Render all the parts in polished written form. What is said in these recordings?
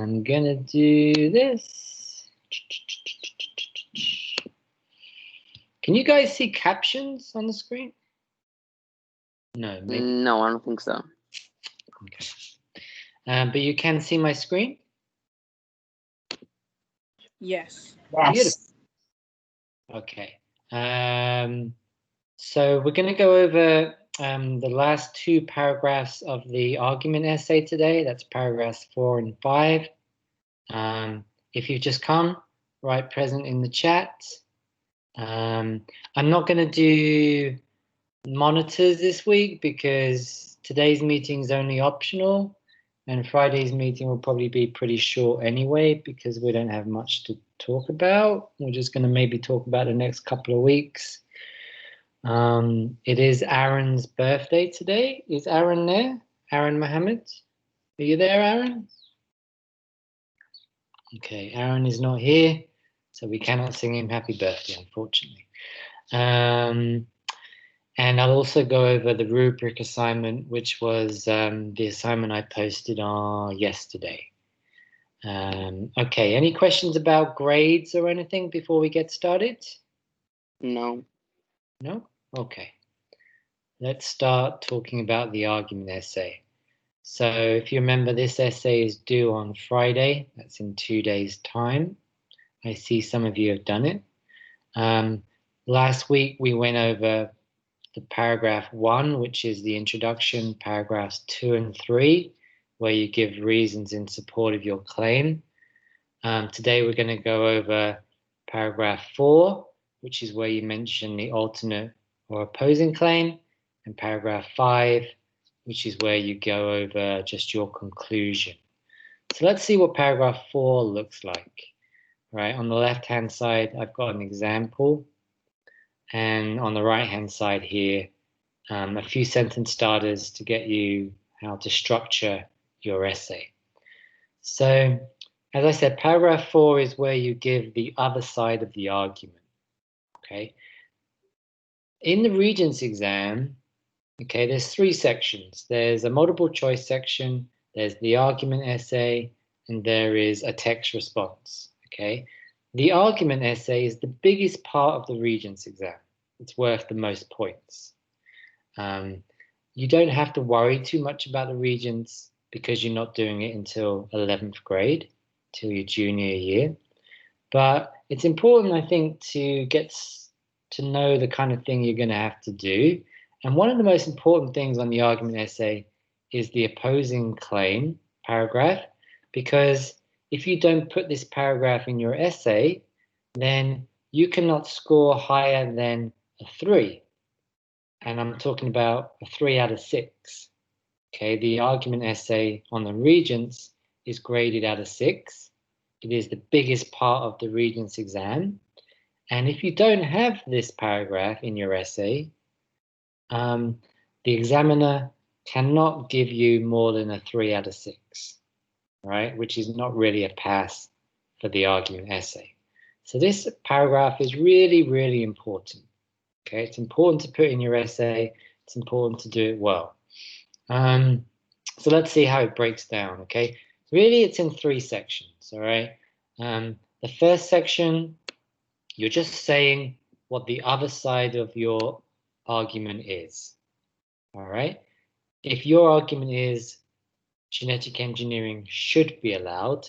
I'm gonna do this. Can you guys see captions on the screen? No, maybe. No, I don't think so. Okay. But you can see my screen? Yes. Beautiful. Okay. So we're going to go over the last two paragraphs of the argument essay today. That's paragraphs 4 and 5. If you've just come, write present in the chat. I'm not going to do monitors this week because today's meeting is only optional, and Friday's meeting will probably be pretty short anyway because we don't have much to talk about. We're just going to maybe talk about the next couple of weeks. It is Aaron's birthday today. Is Aaron there? Aaron Mohammed? Are you there, Aaron? Okay, Aaron is not here, so we cannot sing him happy birthday, unfortunately. And I'll also go over the rubric assignment, which was the assignment I posted on yesterday. Okay, any questions about grades or anything before we get started? No. No? Okay. Let's start talking about the argument essay. So if you remember, this essay is due on Friday. That's in 2 days' time. I see some of you have done it. Last week we went over the paragraph 1, which is the introduction, paragraphs 2 and 3, where you give reasons in support of your claim. Today we're going to go over paragraph 4, which is where you mention the alternate or opposing claim, and paragraph 5, which is where you go over just your conclusion. So let's see what paragraph 4 looks like. Right, on the left-hand side, I've got an example. And on the right-hand side here, a few sentence starters to get you how to structure your essay. So, as I said, paragraph 4 is where you give the other side of the argument, okay? In the Regents exam, okay, there's 3 sections. There's a multiple choice section, there's the argument essay, and there is a text response, okay? The argument essay is the biggest part of the Regents exam. It's worth the most points. You don't have to worry too much about the Regents because you're not doing it until 11th grade, till your junior year. But it's important, I think, to get to know the kind of thing you're going to have to do. And one of the most important things on the argument essay is the opposing claim paragraph, because if you don't put this paragraph in your essay, then you cannot score higher than a 3. And I'm talking about a 3 out of 6. Okay, the argument essay on the Regents is graded out of 6. It is the biggest part of the Regents exam. And if you don't have this paragraph in your essay, the examiner cannot give you more than a 3 out of 6, right? Which is not really a pass for the argument essay. So this paragraph is really, really important. Okay, it's important to put in your essay. It's important to do it well. So let's see how it breaks down, okay? Really, it's in 3 sections, all right? The first section, you're just saying what the other side of your argument is, all right? If your argument is genetic engineering should be allowed,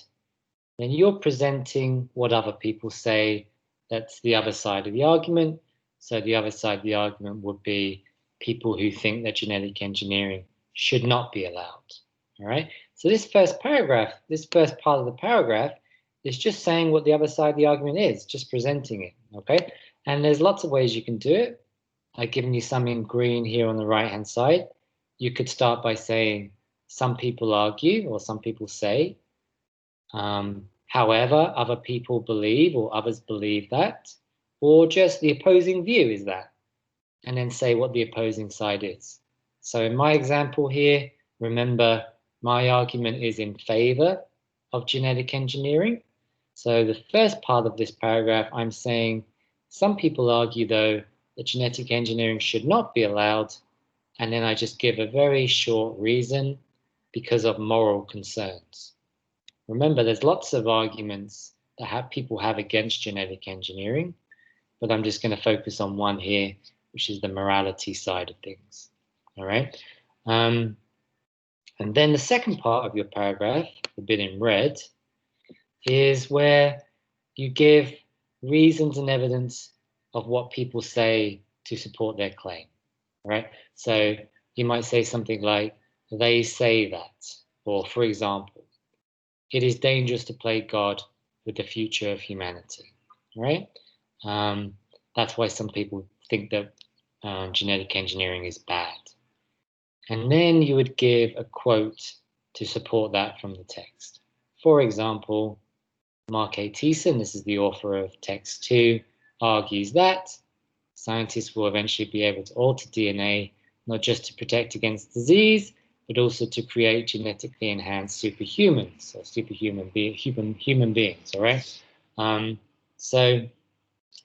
then you're presenting what other people say. That's the other side of the argument. So the other side of the argument would be people who think that genetic engineering should not be allowed, all right? So this first paragraph, this first part of the paragraph is just saying what the other side of the argument is, just presenting it, okay? And there's lots of ways you can do it. I've given you some in green here on the right-hand side. You could start by saying, some people argue, or some people say, however, other people believe, or others believe that, or just the opposing view is that, and then say what the opposing side is. So in my example here, remember, my argument is in favor of genetic engineering. So the first part of this paragraph, I'm saying, some people argue, though, that genetic engineering should not be allowed, and then I just give a very short reason, because of moral concerns. remember, there's lots of arguments that people have against genetic engineering, but I'm just going to focus on one here, which is the morality side of things. All right. And then the second part of your paragraph, the bit in red, is where you give reasons and evidence of what people say to support their claim. All right. So you might say something like, they say that, or for example, it is dangerous to play God with the future of humanity. All right. That's why some people think that genetic engineering is bad. And then you would give a quote to support that from the text. For example, Mark A. Thiessen, this is the author of Text 2, argues that scientists will eventually be able to alter DNA, not just to protect against disease, but also to create genetically enhanced superhumans, or human beings, all right? So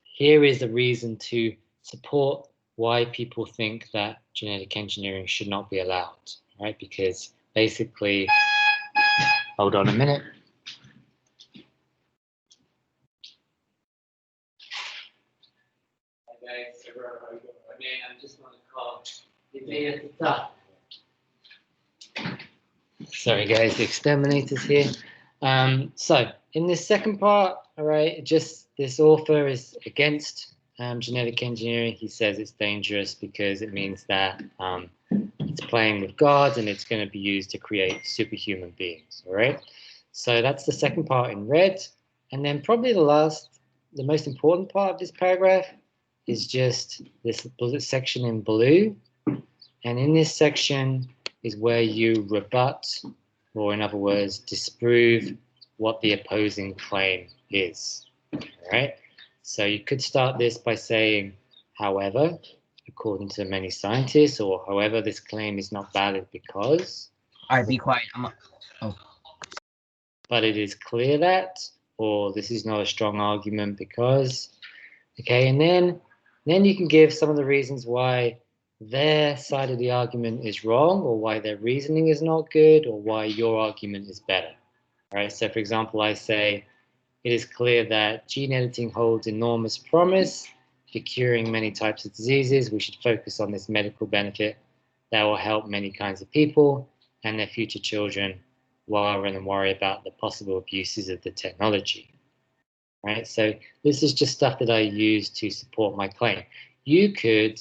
here is a reason to support why people think that genetic engineering should not be allowed, right? Because basically, hold on a minute. I'm just going to call. Sorry guys, the exterminator's here. So in this second part, all right, just this author is against genetic engineering. He says it's dangerous because it means that it's playing with God and it's going to be used to create superhuman beings, all right? So that's the second part in red. And then probably the most important part of this paragraph is just this section in blue. And in this section is where you rebut, or in other words, disprove what the opposing claim is. All right. So you could start this by saying, however, according to many scientists, or however, this claim is not valid because. All right, be quiet. But it is clear that, or this is not a strong argument because. Okay, and then you can give some of the reasons why their side of the argument is wrong, or why their reasoning is not good, or why your argument is better. All right, so for example, I say, it is clear that gene editing holds enormous promise for curing many types of diseases. We should focus on this medical benefit that will help many kinds of people and their future children, rather than worry about the possible abuses of the technology. Right, so this is just stuff that I use to support my claim. You could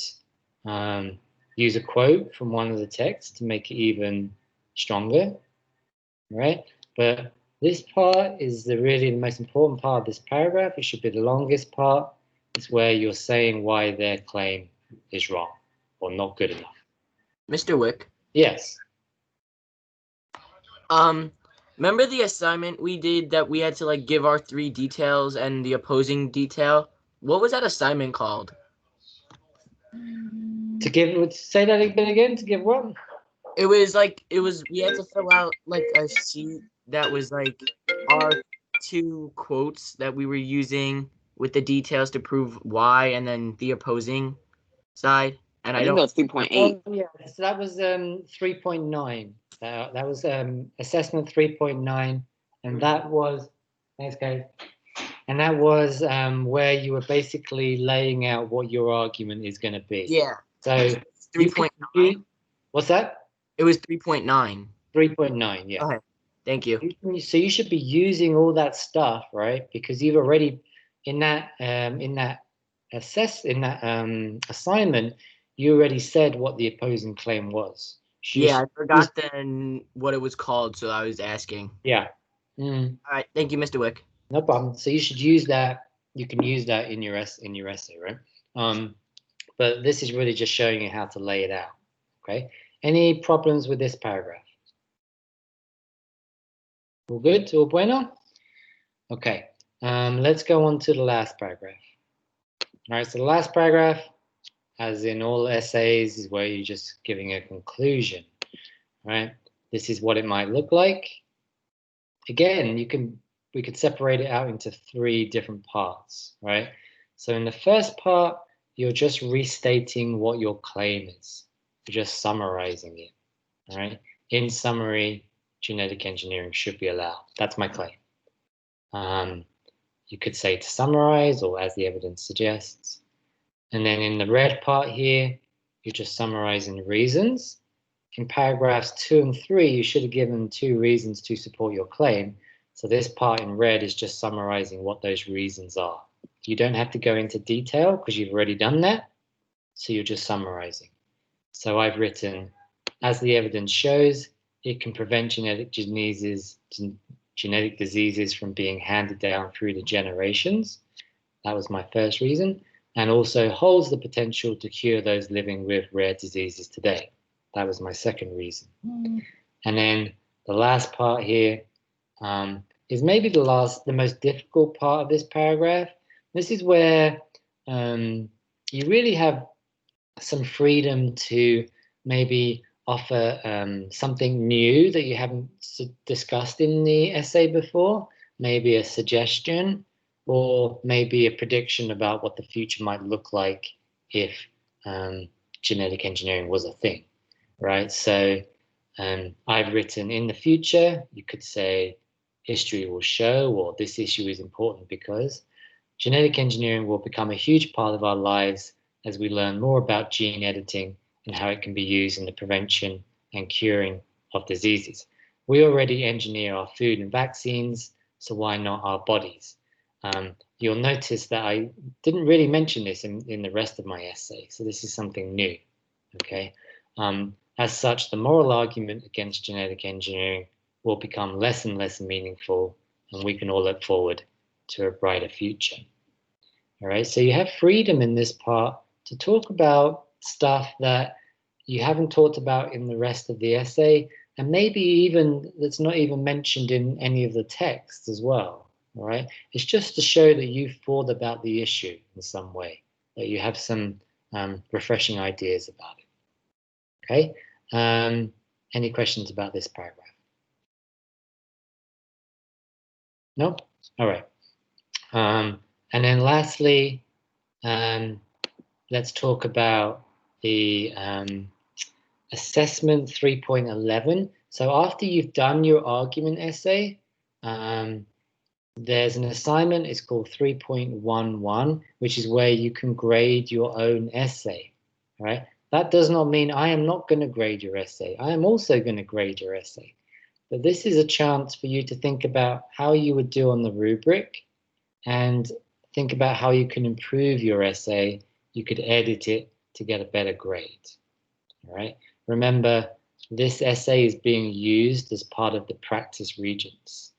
use a quote from one of the texts to make it even stronger, right? But this part is really the most important part of this paragraph. It should be the longest part. It's where you're saying why their claim is wrong or not good enough. Mr. Wick? Yes. Remember the assignment we did that we had to like give our 3 details and the opposing detail? What was that assignment called? Say that again, to give what? We had to fill out like a sheet that was like our 2 quotes that we were using with the details to prove why, and then the opposing side. And I think that was 3.8. Oh, yeah, so that was 3.9. That was assessment 3.9, and that was, thanks guys, and that was where you were basically laying out what your argument is going to be. Yeah. So 3.9. What's that? It was 3.9. 3.9, yeah. Okay. Thank you. So you should be using all that stuff, right? Because you've already in that assignment, you already said what the opposing claim was. Yeah, I forgot then what it was called, so I was asking. Yeah. All right, thank you, Mr. Wick. No problem. So you should use that. You can use that in your essay, right? But this is really just showing you how to lay it out. Okay. Any problems with this paragraph? All good? All bueno? Okay. Let's go on to the last paragraph. All right. So the last paragraph, as in all essays, is where you're just giving a conclusion, right? This is what it might look like. Again, we could separate it out into 3 different parts, right? So in the first part, you're just restating what your claim is. You're just summarizing it, all right? In summary, genetic engineering should be allowed. That's my claim. You could say to summarize or as the evidence suggests. And then in the red part here, you're just summarizing reasons. In paragraphs 2 and 3, you should have given 2 reasons to support your claim. So this part in red is just summarizing what those reasons are. You don't have to go into detail because you've already done that. So you're just summarizing. So I've written, as the evidence shows, it can prevent genetic diseases from being handed down through the generations. That was my first reason. And also holds the potential to cure those living with rare diseases today. That was my second reason. And then the last part here is maybe the most difficult part of this paragraph. This is where you really have some freedom to maybe offer something new that you haven't discussed in the essay before, maybe a suggestion, or maybe a prediction about what the future might look like if genetic engineering was a thing, right? So I've written, in the future, you could say history will show, or this issue is important because genetic engineering will become a huge part of our lives as we learn more about gene editing and how it can be used in the prevention and curing of diseases. We already engineer our food and vaccines, so why not our bodies? You'll notice that I didn't really mention this in the rest of my essay, so this is something new, okay? As such, the moral argument against genetic engineering will become less and less meaningful, and we can all look forward to a brighter future. All right, so you have freedom in this part to talk about stuff that you haven't talked about in the rest of the essay, and maybe even that's not even mentioned in any of the texts as well. All right, it's just to show that you've thought about the issue in some way, that you have some refreshing ideas about it. Okay, any questions about this paragraph? No? All right. And then lastly, let's talk about the assessment 3.11. So after you've done your argument essay, there's an assignment, it's called 3.11, which is where you can grade your own essay, right? That does not mean I am not going to grade your essay. I am also going to grade your essay. But this is a chance for you to think about how you would do on the rubric and think about how you can improve your essay. You could edit it to get a better grade, all right? Remember, this essay is being used as part of the practice regents,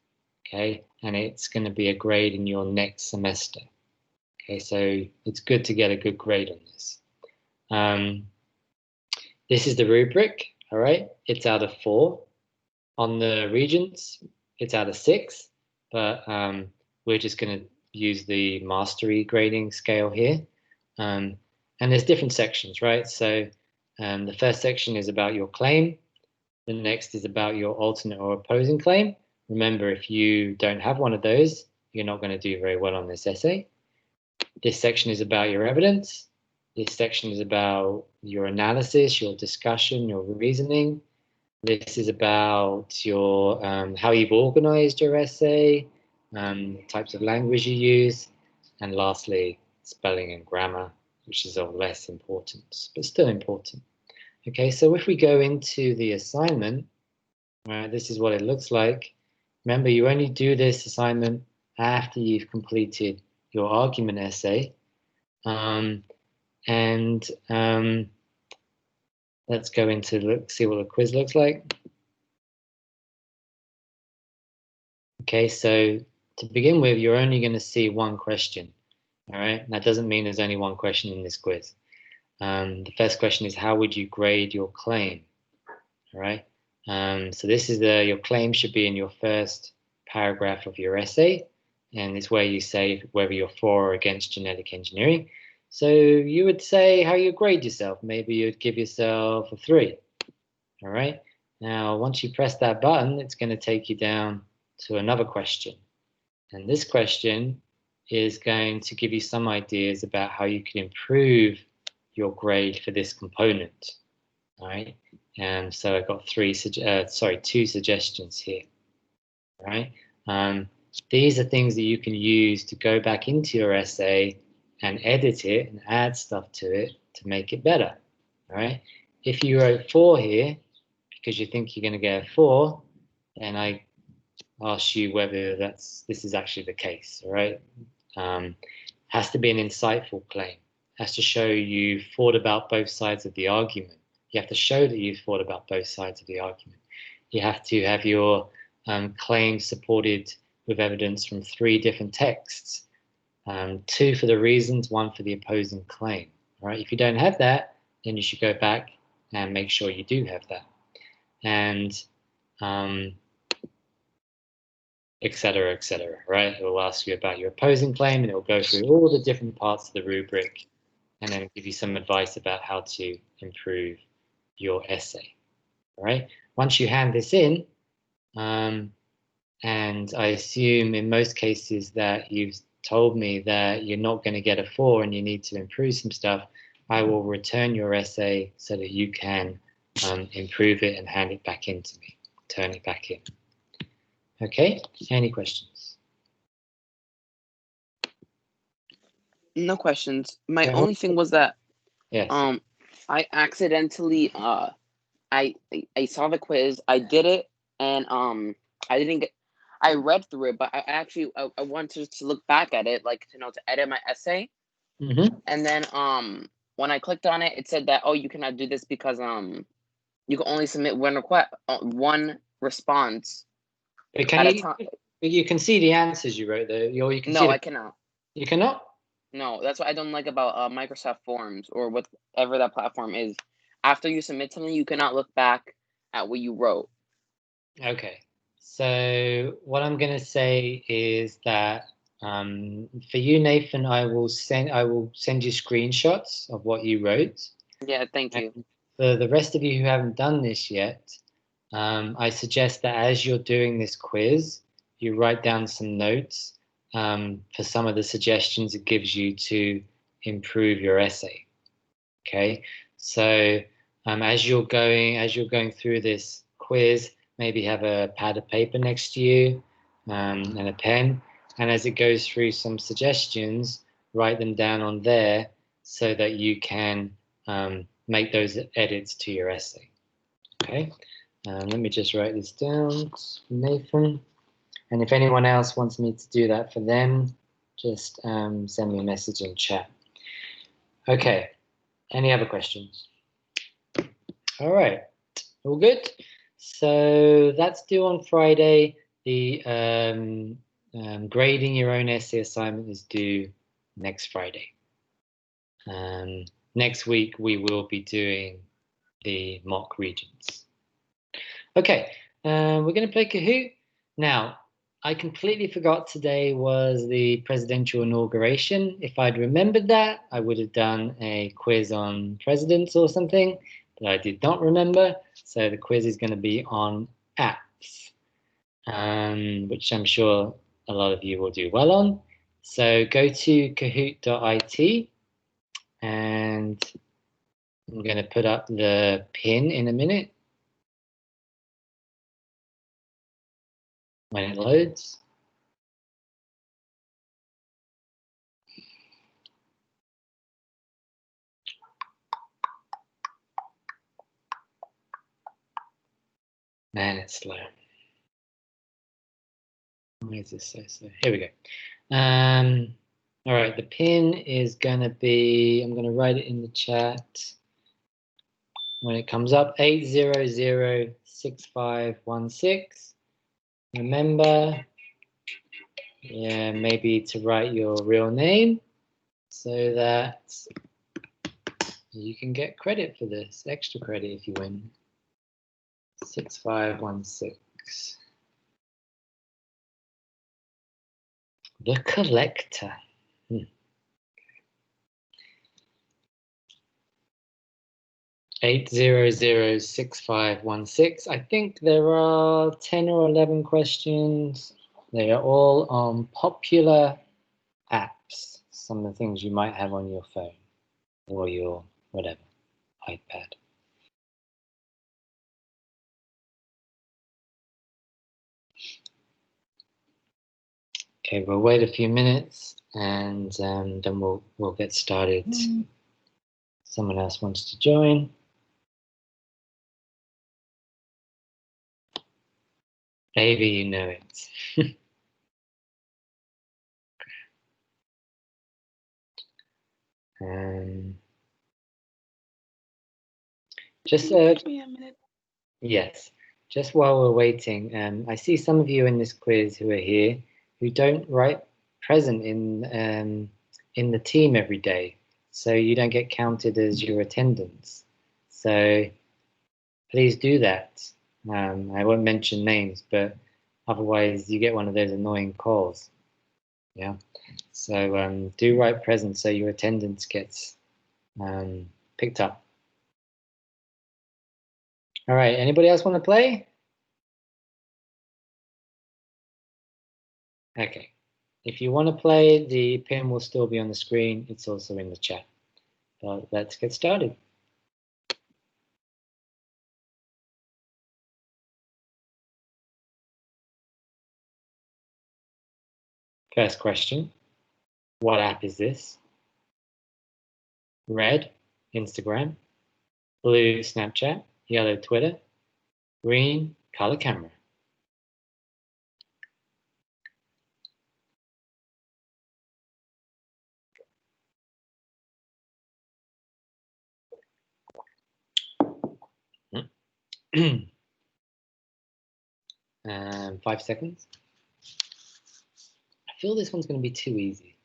okay? And it's going to be a grade in your next semester, okay? So it's good to get a good grade on this. This is the rubric, all right? It's out of 4. On the regents, it's out of 6, but we're just going to use the mastery grading scale here. And there's different sections, right? So the first section is about your claim. The next is about your alternate or opposing claim. Remember, if you don't have one of those, you're not going to do very well on this essay. This section is about your evidence. This section is about your analysis, your discussion, your reasoning. This is about your how you've organized your essay, types of language you use, and lastly, spelling and grammar, which is of less importance, but still important. Okay, so if we go into the assignment, this is what it looks like. Remember, you only do this assignment after you've completed your argument essay. Let's go into see what the quiz looks like. Okay, so to begin with, you're only going to see one question. All right, that doesn't mean there's only one question in this quiz. The first question is, how would you grade your claim? All right, so this is your claim should be in your first paragraph of your essay, and it's where you say whether you're for or against genetic engineering. So you would say how you grade yourself. Maybe you'd give yourself a 3. All right, now once you press that button, it's going to take you down to another question. And this question is going to give you some ideas about how you can improve your grade for this component. All right. And so I've got two suggestions here, right? These are things that you can use to go back into your essay and edit it and add stuff to it to make it better, right? If you wrote 4 here because you think you're going to get a 4, then I ask you whether this is actually the case, all right? Has to be an insightful claim. Has to show you thought about both sides of the argument. You have to show that you've thought about both sides of the argument. You have to have your claim supported with evidence from 3 different texts. 2 for the reasons, 1 for the opposing claim. All right? If you don't have that, then you should go back and make sure you do have that. And etc., right? It will ask you about your opposing claim, and it will go through all the different parts of the rubric and then give you some advice about how to improve your essay, all right? Once you hand this in, and I assume in most cases that you've told me that you're not going to get a 4 and you need to improve some stuff, I will return your essay so that you can improve it and hand it back in to me, turn it back in. Okay, any questions? No questions. My only thing was that yes. I accidentally I saw the quiz, I did it, and I didn't get. I read through it, but I wanted to look back at it, like to edit my essay. And then when I clicked on it, it said that you cannot do this because you can only submit one request, one response But at a time. You can see the answers you wrote though. You can No, I cannot. You cannot? No, that's what I don't like about Microsoft Forms or whatever that platform is. After you submit something, you cannot look back at what you wrote. Okay. So what I'm going to say is that for you, Nathan, I will send you screenshots of what you wrote. Yeah, thank you. And for the rest of you who haven't done this yet, I suggest that as you're doing this quiz, you write down some notes for some of the suggestions it gives you to improve your essay. Okay, so as you're going through this quiz, maybe have a pad of paper next to you and a pen, and as it goes through some suggestions, write them down on there so that you can make those edits to your essay. Okay, let me just write this down, Nathan. And if anyone else wants me to do that for them, just send me a message in chat. Okay, any other questions? All right, all good. So that's due on Friday. The grading your own essay assignment is due next Friday. Next week we will be doing the mock regions. Okay, we're going to play Kahoot. Now, I completely forgot today was the presidential inauguration. If I'd remembered that, I would have done a quiz on presidents or something, but I did not remember. So the quiz is going to be on apps, which I'm sure a lot of you will do well on. So go to kahoot.it, and I'm going to put up the pin in a minute when it loads. Man, it's slow. Why is this so slow? Here we go. All right, the pin is going to be, I'm going to write it in the chat when it comes up, 8006516. Remember, yeah, maybe to write your real name so that you can get credit for this, extra credit if you win. 6516. The Collector. 8006516. I think there are 10 or 11 questions. They are all on popular apps, some of the things you might have on your phone or your whatever, iPad. Okay, we'll wait a few minutes and then we'll get started. Someone else wants to join. Maybe you know it. Just give me a minute. Yes, just while we're waiting, I see some of you in this quiz who are here who don't write present in the team every day, so you don't get counted as your attendance. So please do that. I won't mention names, but otherwise you get one of those annoying calls. Yeah. So do write present so your attendance gets picked up. All right. Anybody else want to play? Okay. If you want to play, the pin will still be on the screen. It's also in the chat. But let's get started. First question. What app is this? Red, Instagram. Blue, Snapchat. Yellow, Twitter. Green, color camera. And 5 seconds. I feel this one's going to be too easy.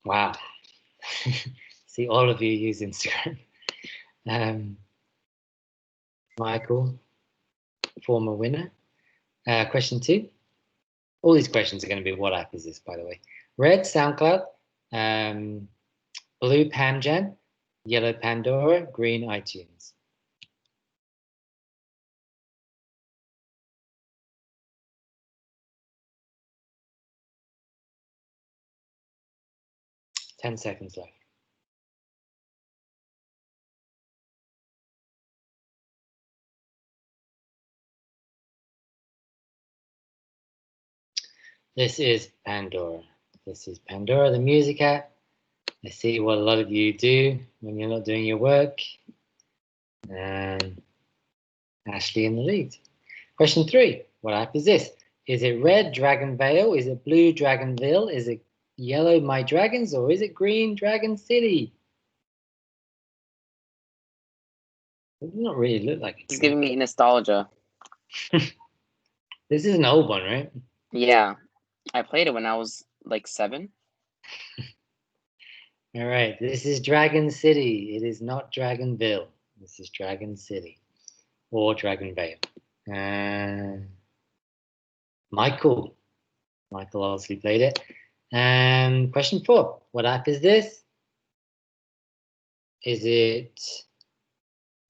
Wow. See, all of you use Instagram. Michael, former winner. Question 2. All these questions are going to be what app is this, by the way? Red, SoundCloud. Blue, Panjam. Yellow, Pandora. Green, iTunes. Ten seconds left. This is Pandora. This is Pandora, the music app. I see what a lot of you do when you're not doing your work. And Ashley in the lead. Question 3. What app is this? Is it red, Dragon Vale? Is it blue, Dragonville? Is it yellow, My Dragons? Or is it green, Dragon City? It does not really look like it. It's giving me nostalgia. This is an old one, right? Yeah, I played it when I was like 7. All right, this is Dragon City. It is not Dragonville. This is Dragon City or Dragon Vale. Michael obviously played it. Question 4. What app is this? Is it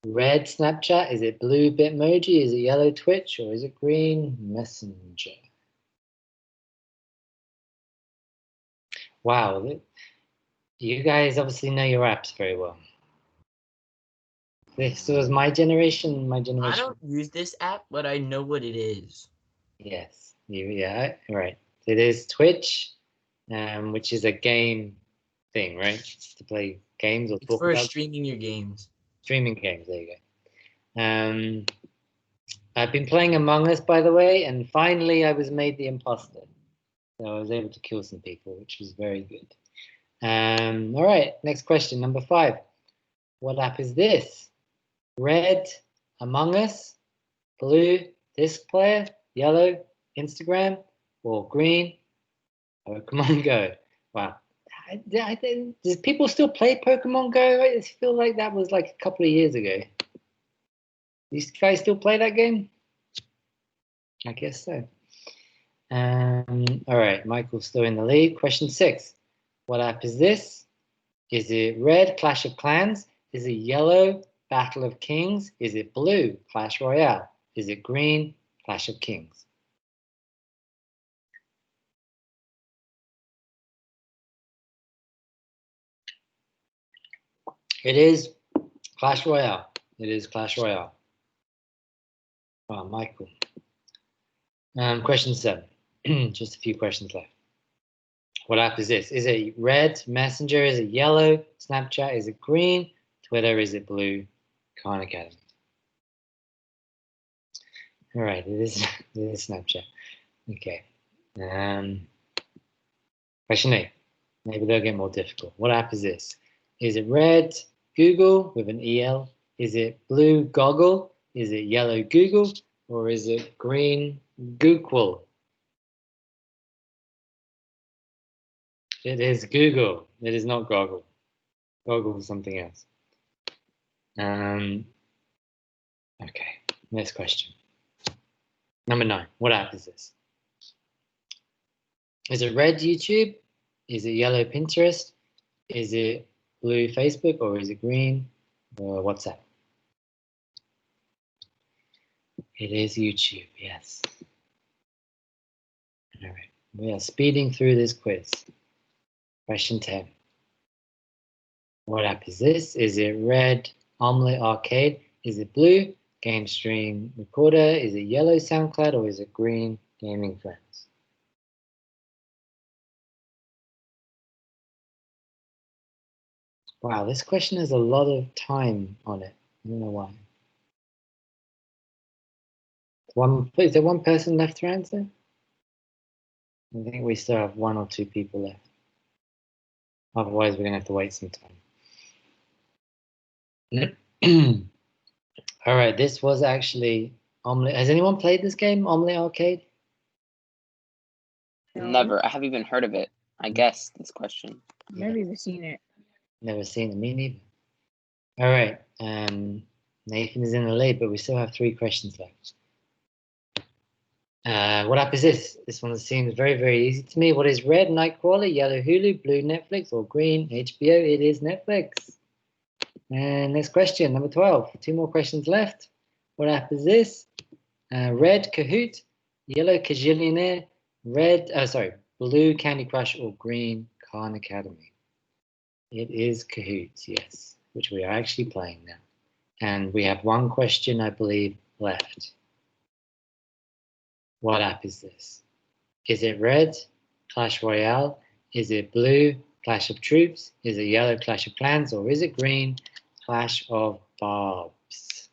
red Snapchat? Is it blue Bitmoji? Is it yellow Twitch? Or is it green Messenger? Wow, you guys obviously know your apps very well. This was my generation. I don't use this app, but I know what it is. Yes, yeah, right. It is Twitch, which is a game thing, right? To play games or talk about streaming your games. Streaming games. There you go. I've been playing Among Us, by the way, and finally I was made the imposter, so I was able to kill some people, which was very good. All right, next question, number 5. What app is this? Red, Among Us. Blue, Disc Player. Yellow, Instagram. Or green, Pokemon Go. Wow. Does people still play Pokemon Go? I just feel like that was like a couple of years ago. These guys still play that game? I guess so. All right, Michael's still in the lead. Question 6. What app is this? Is it red, Clash of Clans? Is it yellow, Battle of Kings? Is it blue, Clash Royale? Is it green, Clash of Kings? It is Clash Royale. It is Clash Royale. Wow, Michael. Question 7. Just a few questions left. What app is this? Is it red, Messenger? Is it yellow, Snapchat? Is it green, Twitter? Is it blue, Khan Academy? All right, it is Snapchat. Okay. Question 8. Maybe they'll get more difficult. What app is this? Is it red, Google with an EL? Is it blue, Goggle? Is it yellow, Google? Or is it green, Google? It is Google. It is not Goggle. Goggle is something else. Okay, next question. Number 9. What app is this? Is it red, YouTube? Is it yellow, Pinterest? Is it blue, Facebook? Or is it green, WhatsApp? It is YouTube, yes. All right, we are speeding through this quiz. Question 10. What app is this? Is it red, Omelette Arcade? Is it blue, Game Stream Recorder? Is it yellow, SoundCloud? Or is it green, Gaming Friends? Wow, this question has a lot of time on it. I don't know why. Is there one person left to answer? I think we still have 1 or 2 people left. Otherwise, we're going to have to wait some time. All right, this was actually Omelette. Has anyone played this game, Omelette Arcade? Never. I haven't even heard of it. I guess this question. Never even seen it. Never seen it, me neither. All right, Nathan is in the lead, but we still have 3 questions left. What app is this? This one seems very, very easy to me. What is red, Nightcrawler, yellow, Hulu, blue, Netflix, or green, HBO? It is Netflix. And next question, number 12. 2 more questions left. What app is this? Red, Kahoot, yellow, Kajillionaire, blue, Candy Crush, or green, Khan Academy? It is Kahoot, yes, which we are actually playing now. And we have 1 question, I believe, left. What app is this? Is it red, Clash Royale? Is it blue, Clash of Troops? Is it yellow, Clash of Clans? Or is it green, Clash of Barbs?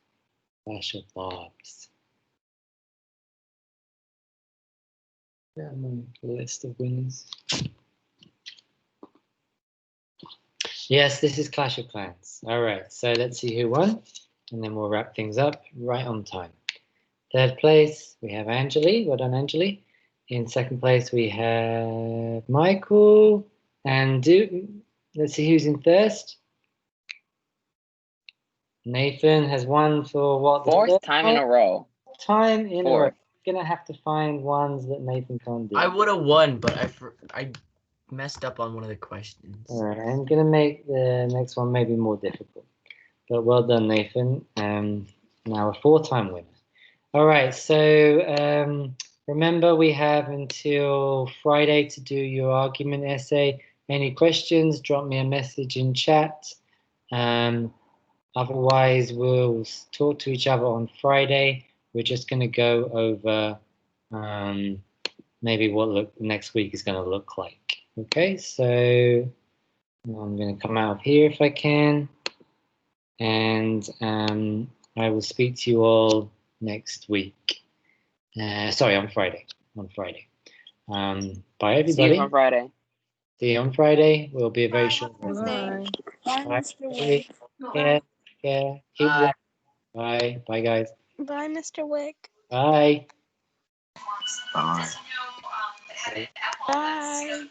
Clash of Barbs. List of winners. Yes, this is Clash of Clans. All right, so let's see who won, and then we'll wrap things up right on time. 3rd place, we have Angeli. Well done, Angeli. In 2nd place, we have Michael. And let's see who's in 1st. Nathan has won for what? 4th time in a row. Time in a row. 4th. We're going to have to find ones that Nathan can't do. I would have won, but I messed up on one of the questions. All right, I'm going to make the next one maybe more difficult. But well done, Nathan. Now a 4-time winner. All right, so remember we have until Friday to do your argument essay. Any questions, drop me a message in chat. Otherwise, we'll talk to each other on Friday. We're just going to go over maybe what next week is going to look like. Okay, so I'm going to come out of here if I can. And I will speak to you all next week. Sorry, on Friday. Bye, everybody. See you on Friday. See you on Friday. Will be a very short one. Bye. Bye, Bye. Mr. Wick. Yeah. Keep Bye. Bye. Bye, guys. Bye, Mr. Wick. Bye. Bye. Bye.